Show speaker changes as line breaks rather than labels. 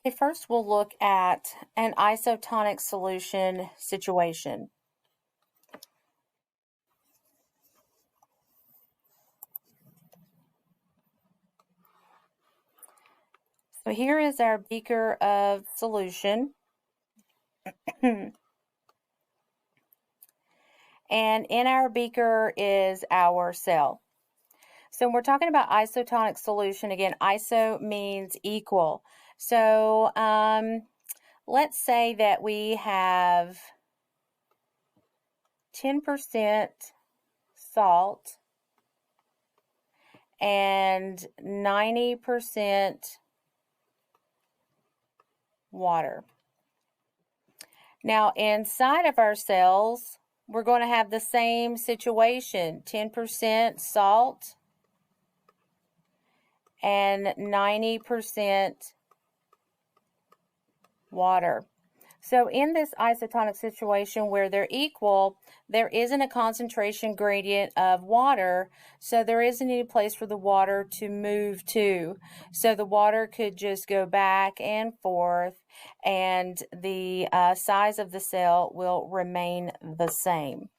Okay, first we'll look at an isotonic solution situation. So here is our beaker of solution. And in our beaker is our cell. So when we're talking about isotonic solution, again, iso means equal. So let's say that we have 10% salt and 90% water. Now inside of our cells, we're going to have the same situation, 10% salt and 90% water. So in this isotonic situation where they're equal, there isn't a concentration gradient of water, so there isn't any place for the water to move to. So the water could just go back and forth, and the size of the cell will remain the same.